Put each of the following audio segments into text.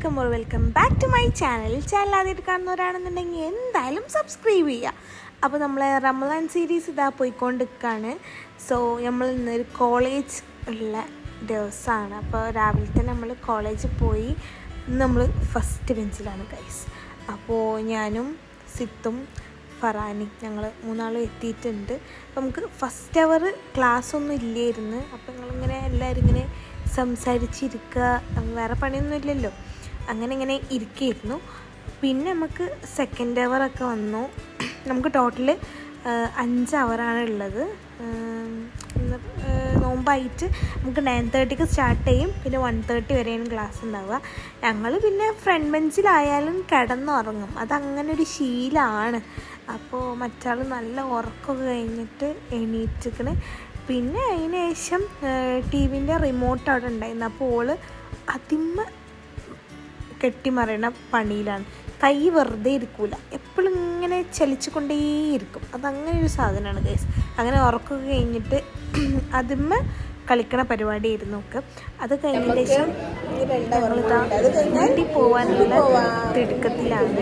Welcome back to my channel ആദ്യമായിട്ട് കാണുന്നവരാണെന്നുണ്ടെങ്കിൽ എന്തായാലും സബ്സ്ക്രൈബ് ചെയ്യുക. അപ്പോൾ നമ്മളെ റമദാൻ സീരീസ് ഇതാ പോയിക്കൊണ്ടിരിക്കുകയാണ്. സോ നമ്മൾ ഇന്നൊരു കോളേജ് ഉള്ള ദിവസമാണ്. അപ്പോൾ രാവിലെ തന്നെ നമ്മൾ കോളേജിൽ പോയി. ഇന്ന് നമ്മൾ ഫസ്റ്റ് ബെഞ്ചിലാണ് ഗൈസ്. അപ്പോൾ ഞാനും സിത്തും ഫറാനി ഞങ്ങൾ മൂന്നാളും എത്തിയിട്ടുണ്ട്. അപ്പോൾ നമുക്ക് ഫസ്റ്റ് അവർ ക്ലാസ് ഒന്നും ഇല്ലായിരുന്നു. അപ്പോൾ ഞങ്ങളിങ്ങനെ എല്ലാവരും ഇങ്ങനെ സംസാരിച്ചിരിക്കുക, വേറെ പണിയൊന്നും ഇല്ലല്ലോ, അങ്ങനെ ഇങ്ങനെ ഇരിക്കുകയായിരുന്നു. പിന്നെ നമുക്ക് സെക്കൻഡ് അവറൊക്കെ വന്നു. നമുക്ക് ടോട്ടൽ 5 അവറാണ് ഉള്ളത്. നോമ്പായിട്ട് നമുക്ക് 9:30 സ്റ്റാർട്ട് ചെയ്യും, പിന്നെ 1:30 വരെയാണ് ക്ലാസ് ഉണ്ടാവുക. ഞങ്ങൾ പിന്നെ ഫ്രണ്ട് ബെഞ്ചിലായാലും കിടന്നുറങ്ങും, അതങ്ങനെ ഒരു ശീലമാണ്. അപ്പോൾ മറ്റാൾ നല്ല ഉറക്കമൊക്കെ കഴിഞ്ഞിട്ട് എണീറ്റിക്കണ്. പിന്നെ അതിന് ശേഷം ടി വിൻ്റെ റിമോട്ട് അവിടെ ഉണ്ടായിരുന്നു. അപ്പോൾ ഓള് അതിമ്മ കെട്ടിമറിയണ പണിയിലാണ്. കൈ വെറുതെ ഇരിക്കൂല, എപ്പോഴും ഇങ്ങനെ ചലിച്ചു കൊണ്ടേയിരിക്കും. അതങ്ങനെ ഒരു സാധനമാണ് ഗൈസ്. അങ്ങനെ ഉറക്കമൊക്കെ കഴിഞ്ഞിട്ട് അതിമ്മ കളിക്കണ പരിപാടിയായിരുന്നു ഒക്കെ. അത് കഴിഞ്ഞ ശേഷം വീട്ടിൽ പോകാനുള്ള തിടുക്കത്തിലാണ്.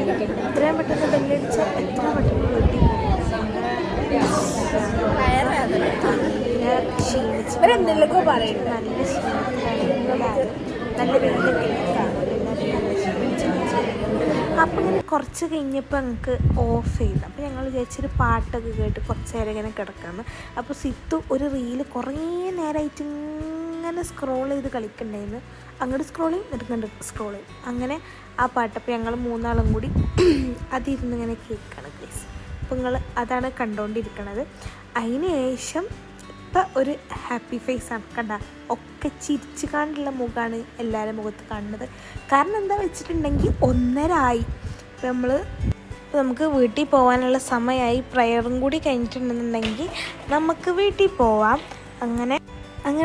എത്രയും പെട്ടെന്ന് ബെല്ലടിച്ചാൽ എത്ര പെട്ടെന്ന് വീട്ടിൽ പോകും. ക്ഷീണിച്ച് എന്തെങ്കിലുമൊക്കെ പറയും. നല്ല ക്ഷീണത്തിലാണ്, നല്ല വെയിലൊക്കെ അപ്പം ഇങ്ങനെ കുറച്ച് കഴിഞ്ഞപ്പോൾ ഞങ്ങൾക്ക് ഓഫ് ചെയ്തു. അപ്പോൾ ഞങ്ങൾ വിചാരിച്ചൊരു പാട്ടൊക്കെ കേട്ട് കുറച്ച് നേരം ഇങ്ങനെ കിടക്കാമെന്ന്. അപ്പോൾ സിത്തു ഒരു റീല് കുറേ നേരമായിട്ട് ഇങ്ങനെ സ്ക്രോൾ ചെയ്ത് കളിക്കണ്ടായിരുന്നു. അങ്ങോട്ട് സ്ക്രോൾ ചെയ്യും, ഇങ്ങോട്ട് സ്ക്രോൾ ചെയ്യും, അങ്ങനെ ആ പാട്ടപ്പോൾ ഞങ്ങൾ മൂന്നാളും കൂടി അതിരുന്ന് ഇങ്ങനെ കേൾക്കുകയാണ് ഗൈസ്. അപ്പോൾ നിങ്ങൾ അതാണ് കണ്ടുകൊണ്ടിരിക്കണത്. അതിന് ശേഷം ഇപ്പം ഒരു ഹാപ്പി ഫേസാണ് കണ്ട, ഒക്കെ ചിരിച്ച് കാണ്ടുള്ള മുഖമാണ് എല്ലാവരും മുഖത്ത് കാണുന്നത്. കാരണം എന്താ വെച്ചിട്ടുണ്ടെങ്കിൽ 1:30 ആയി. ഇപ്പം നമുക്ക് വീട്ടിൽ പോകാനുള്ള സമയമായി. പ്രയറും കൂടി കഴിഞ്ഞിട്ടുണ്ടെന്നുണ്ടെങ്കിൽ നമുക്ക് വീട്ടിൽ പോവാം. അങ്ങനെ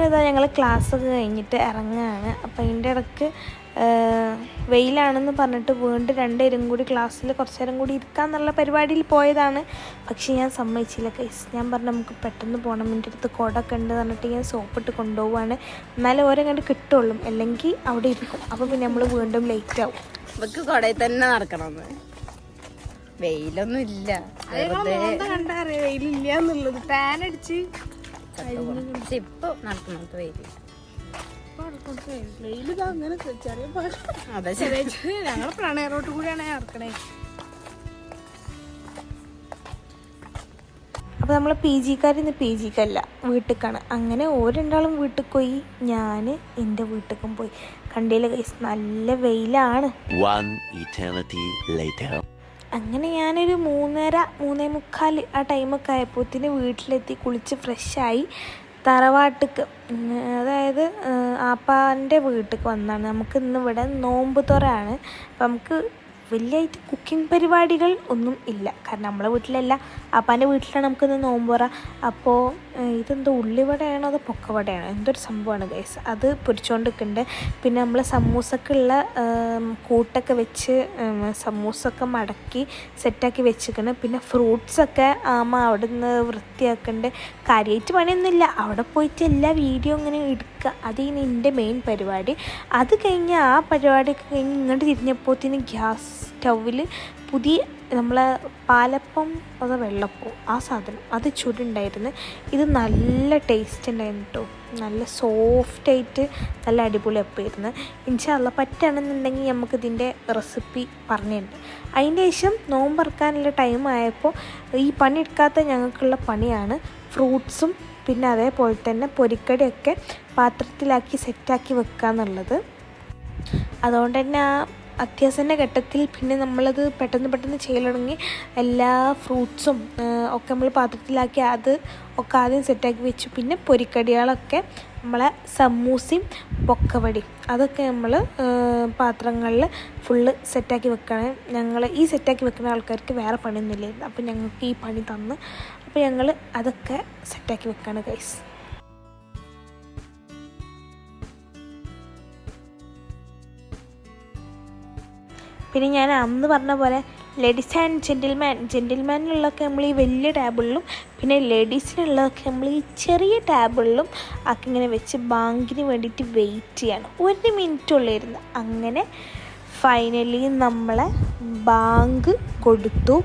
ഇതാ ഞങ്ങൾ ക്ലാസ്സൊക്കെ കഴിഞ്ഞിട്ട് ഇറങ്ങുകയാണ്. അപ്പോൾ അതിൻ്റെ ഇടയ്ക്ക് വെയിലാണെന്ന് പറഞ്ഞിട്ട് വീണ്ടും 2 പേരും കൂടി ക്ലാസ്സിൽ കുറച്ച് നേരം കൂടി ഇരിക്കാമെന്നുള്ള പരിപാടിയിൽ പോയതാണ്. പക്ഷേ ഞാൻ സമ്മതിച്ചില്ല ഗൈസ്. ഞാൻ പറഞ്ഞു നമുക്ക് പെട്ടെന്ന് പോകണം, എൻ്റെ അടുത്ത് കുടമൊക്കെ ഉണ്ട് പറഞ്ഞിട്ട് ഞാൻ സോപ്പിട്ട് കൊണ്ടുപോവാണ്. എന്നാലും ഓരോ കണ്ട് കിട്ടുള്ളൂ, അല്ലെങ്കിൽ അവിടെ ഇരിക്കും. അപ്പോൾ പിന്നെ നമ്മൾ വീണ്ടും ലേറ്റ് ആവും. നമുക്ക് കുടയിൽ തന്നെ നടക്കണമെന്ന്. വെയിലൊന്നും ഇല്ല, കണ്ടറിയാം വെയിലില്ല എന്നുള്ളത്. ഫാൻ അടിച്ച് ഇപ്പൊ നടക്കുന്നത് വെയിലില്ല. വെയിലിതാ അങ്ങനെ ചെറിയ അതെ ചെറിയ ഞങ്ങൾ പ്രണയ റോട്ട് കൂടിയാണ് ഇറക്കണേ. അപ്പോൾ നമ്മൾ ഇന്ന് പി ജിക്കല്ല വീട്ടിലേക്കാണ്. അങ്ങനെ ഓരണ്ടാളും വീട്ടിൽ പോയി, ഞാൻ എൻ്റെ വീട്ടിലേക്കും പോയി. കണ്ടില്ല ഗൈസ്, നല്ല വെയിലാണ്. അങ്ങനെ ഞാനൊരു 3:30 3:45 ആ ടൈമൊക്കെ ആയപ്പോഴത്തേന് വീട്ടിലെത്തി, കുളിച്ച് ഫ്രഷായി തറവാട്ടിക്ക്, അതായത് ആപ്പാൻ്റെ വീട്ടിലേക്ക് വന്നതാണ്. നമുക്ക് ഇന്നിവിടെ നോമ്പ് തുറയാണ്. അപ്പം നമുക്ക് വലിയായിട്ട് കുക്കിംഗ് പരിപാടികൾ ഒന്നും ഇല്ല, കാരണം നമ്മളെ വീട്ടിലല്ല, ആപ്പാൻ്റെ വീട്ടിലാണ് നമുക്കിന്ന് നോമ്പ് തുറ. അപ്പോൾ ഇതെന്തോ ഉള്ളിവടയാണോ അതോ പൊക്കവടയാണോ എന്തൊരു സംഭവമാണ് ഗൈസ്, അത് പൊരിച്ചുകൊണ്ടിരിക്കുന്നുണ്ട്. പിന്നെ നമ്മൾ സമൂസക്കുള്ള കൂട്ടൊക്കെ വെച്ച് സമൂസൊക്കെ മടക്കി സെറ്റാക്കി വെച്ചിരിക്കണം. പിന്നെ ഫ്രൂട്ട്സൊക്കെ അവിടെ നിന്ന് വൃത്തിയാക്കുന്നുണ്ട്. കാര്യമായിട്ട് പണിയൊന്നുമില്ല, അവിടെ പോയിട്ട് എല്ലാ വീഡിയോ ഇങ്ങനെ എടുക്കുക, അതാണ് എൻ്റെ മെയിൻ പരിപാടി. അത് കഴിഞ്ഞ് ആ പരിപാടിയൊക്കെ കഴിഞ്ഞ് ഇങ്ങോട്ട് തിരിഞ്ഞപ്പോഴത്തേന് ഗ്യാസ് സ്റ്റൗവിൽ പുതിയ നമ്മളെ പാലപ്പം അതോ വെള്ളപ്പം ആ സാധനം അത് ചുടുണ്ടായിരുന്നു. ഇത് നല്ല ടേസ്റ്റ് ഉണ്ടായിരുന്നു കേട്ടോ, നല്ല സോഫ്റ്റായിട്ട് നല്ല അടിപൊളി അപ്പമായിരുന്നു. ഇൻഷാ അല്ലാഹ് പറ്റുകയാണെന്നുണ്ടെങ്കിൽ നമുക്കിതിൻ്റെ റെസിപ്പി പറഞ്ഞിട്ടുണ്ട്. അതിൻ്റെ ശേഷം നോമ്പറക്കാനുള്ള ടൈം ആയപ്പോൾ ഈ പണിയെടുക്കാത്ത ഞങ്ങൾക്കുള്ള പണിയാണ് ഫ്രൂട്ട്സും പിന്നെ അതേപോലെ തന്നെ പൊരിക്കടിയൊക്കെ പാത്രത്തിലാക്കി സെറ്റാക്കി വെക്കുക എന്നുള്ളത്. അതുകൊണ്ട് തന്നെ ആ അത്യാവശ്യത്തിൻ്റെ ഘട്ടത്തിൽ പിന്നെ നമ്മളത് പെട്ടെന്ന് ചെയ്യൽ തുടങ്ങി. എല്ലാ ഫ്രൂട്ട്സും ഒക്കെ നമ്മൾ പാത്രത്തിലാക്കി അത് ഒക്കെ ആദ്യം സെറ്റാക്കി വെച്ചു. പിന്നെ പൊരിക്കടികളൊക്കെ നമ്മളെ സമൂസയും പൊക്കവടിയും അതൊക്കെ നമ്മൾ പാത്രങ്ങളിൽ ഫുള്ള് സെറ്റാക്കി വെക്കണം. ഞങ്ങൾ ഈ സെറ്റാക്കി വെക്കുന്ന ആൾക്കാർക്ക് വേറെ പണിയൊന്നുമില്ലായിരുന്നു. അപ്പോൾ ഞങ്ങൾക്ക് ഈ പണി തന്ന് അപ്പോൾ ഞങ്ങൾ അതൊക്കെ സെറ്റാക്കി വെക്കുകയാണ് ഗൈസ്. പിന്നെ ഞാൻ അന്ന് പറഞ്ഞ പോലെ ലേഡീസ് ആൻഡ് ജെൻറ്റിൽമാനിലുള്ളതൊക്കെ നമ്മൾ ഈ വലിയ ടേബിളിലും പിന്നെ ലേഡീസിനുള്ളതൊക്കെ നമ്മൾ ഈ ചെറിയ ടേബിളിലും ഒക്കെ ഇങ്ങനെ വെച്ച് ബാങ്കിന് വേണ്ടിയിട്ട് വെയിറ്റ് ചെയ്യണം. 1 മിനിറ്റ് ഉള്ളായിരുന്നു. അങ്ങനെ ഫൈനലി നമ്മളെ ബാങ്ക് കൊടുത്തു.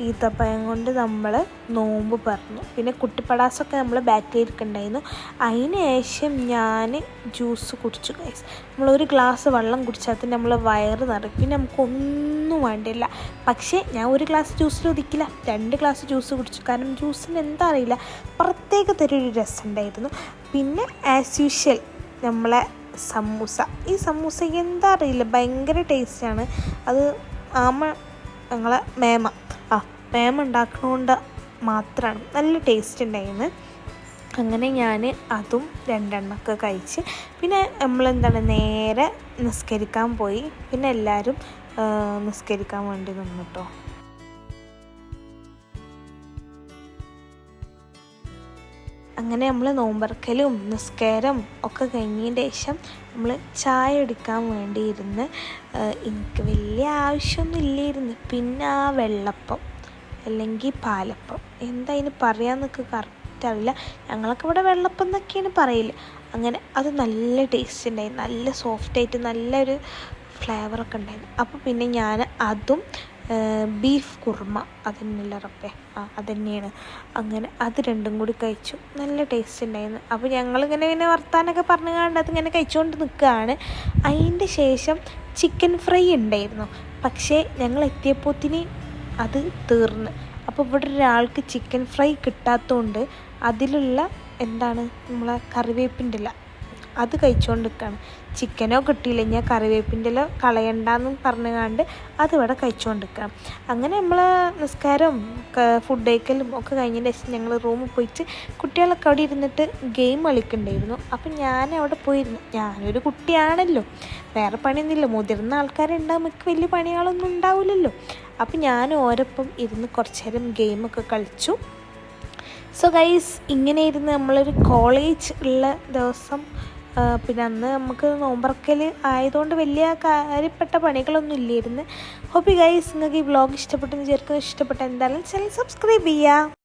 ഈത്തപ്പഴം കൊണ്ട് നമ്മൾ നോമ്പ് പറഞ്ഞു. പിന്നെ കുട്ടിപ്പടാസൊക്കെ നമ്മൾ ബാക്കിലിരിക്കുന്നുണ്ടായിരുന്നു. അതിന് ശേഷം ഞാൻ ജ്യൂസ് കുടിച്ചു ഗൈസ്. നമ്മളൊരു ഗ്ലാസ് വെള്ളം കുടിച്ചാൽ തന്നെ നമ്മൾ വയറ് നിറയും. പിന്നെ നമുക്കൊന്നും വേണ്ടില്ല. പക്ഷേ ഞാൻ ഒരു ഗ്ലാസ് ജ്യൂസിൽ ഒതുക്കില്ല, 2 ഗ്ലാസ് ജ്യൂസ് കുടിച്ചു. കാരണം ജ്യൂസിന് എന്താ അറിയില്ല, പ്രത്യേക തരൊരു രസമുണ്ടായിരുന്നു. പിന്നെ ആസ് യൂഷ്വൽ നമ്മളെ സമൂസ. ഈ സമൂസ എന്താ അറിയില്ല, ഭയങ്കര ടേസ്റ്റാണ്. അത് ഞങ്ങളെ മേമ ഉണ്ടാക്കണോണ്ട് മാത്രമാണ്. നല്ല ടേസ്റ്റ് ഉണ്ടായിരുന്നു. അങ്ങനെ ഞാൻ അതും 2 എണ്ണമൊക്കെ കഴിച്ച് പിന്നെ നമ്മളെന്താണ് നേരെ നിസ്കരിക്കാൻ പോയി. പിന്നെ എല്ലാവരും നിസ്കരിക്കാൻ വേണ്ടി നിന്നു കേട്ടോ. അങ്ങനെ നമ്മൾ നോമ്പറക്കലും നിസ്കാരം ഒക്കെ കഴിഞ്ഞതിന് ശേഷം നമ്മൾ ചായ എടുക്കാൻ വേണ്ടി ഇരുന്ന്. എനിക്ക് വലിയ ആവശ്യമൊന്നും ഇല്ലായിരുന്നു. പിന്നെ ആ വെള്ളപ്പം അല്ലെങ്കിൽ പാലപ്പം എന്താ അതിന് പറയാമെന്നൊക്കെ കറക്റ്റ് അറിയില്ല. ഞങ്ങളൊക്കെ ഇവിടെ വെള്ളപ്പം എന്നൊക്കെയാണ് പറയില്ല. അങ്ങനെ അത് നല്ല ടേസ്റ്റ് ഉണ്ടായിരുന്നു, നല്ല സോഫ്റ്റായിട്ട് നല്ലൊരു ഫ്ലേവറൊക്കെ ഉണ്ടായിരുന്നു. അപ്പോൾ പിന്നെ ഞാൻ അതും ബീഫ് കുർമ, അതന്നെയല്ല റബ്ബേ, അതുതന്നെയാണ്. അങ്ങനെ അത് 2ഉം കൂടി കഴിച്ചു. നല്ല ടേസ്റ്റ് ഉണ്ടായിരുന്നു. അപ്പോൾ ഞങ്ങളിങ്ങനെ വർത്താനൊക്കെ പറഞ്ഞു കണ്ട് അതിങ്ങനെ കഴിച്ചുകൊണ്ട് നിൽക്കുകയാണ്. അതിൻ്റെ ശേഷം ചിക്കൻ ഫ്രൈ ഉണ്ടായിരുന്നു. പക്ഷേ ഞങ്ങൾ എത്തിയപ്പോഴത്തേന് അത് തീർന്ന്. അപ്പോൾ ഇവിടെ ഒരാൾക്ക് ചിക്കൻ ഫ്രൈ കിട്ടാത്തതുകൊണ്ട് അതിലുള്ള നമ്മളെ കറിവേപ്പിൻ്റെ ഇല അത് കഴിച്ചുകൊണ്ട് നിൽക്കുകയാണ്. ചിക്കനോ കിട്ടിയില്ല, ഞാൻ കറിവേപ്പിൻ്റെ ഇല കളയണ്ടെന്നും പറഞ്ഞുകൊണ്ട് അതിവിടെ കഴിച്ചുകൊണ്ട് നിൽക്കണം. അങ്ങനെ നമ്മൾ നിസ്കാരവും ഫുഡ് കഴിക്കലും ഒക്കെ കഴിഞ്ഞതിന് ശേഷം ഞങ്ങൾ റൂമിൽ പോയിട്ട് കുട്ടികളൊക്കെ അവിടെ ഇരുന്നിട്ട് ഗെയിം കളിക്കുന്നുണ്ടായിരുന്നു. അപ്പം ഞാൻ അവിടെ പോയിരുന്നു. ഞാനൊരു കുട്ടിയാണല്ലോ, വേറെ പണിയൊന്നുമില്ല. മുതിർന്ന ആൾക്കാരുണ്ടാകും, നമുക്ക് വലിയ പണികളൊന്നും ഉണ്ടാവില്ലല്ലോ. അപ്പം ഞാൻ ഓരോപ്പം ഇരുന്ന് കുറച്ച് നേരം ഗെയിമൊക്കെ കളിച്ചു. സോ ഗൈസ്, ഇങ്ങനെ ഇരുന്ന് നമ്മളൊരു കോളേജ് ഉള്ള ദിവസം. പിന്നെ അന്ന് നമുക്ക് നോമ്പറക്കൽ ആയതുകൊണ്ട് വലിയ കാര്യപ്പെട്ട പണികളൊന്നും ഇല്ലായിരുന്നു. ഹോപ്പ് ഗൈസ് നിങ്ങൾക്ക് ഈ വ്ളോഗ് ഇഷ്ടപ്പെട്ടെന്ന് വിചാരിക്കുന്നു. ഇഷ്ടപ്പെട്ട എന്തായാലും ചാനൽ സബ്സ്ക്രൈബ് ചെയ്യുക.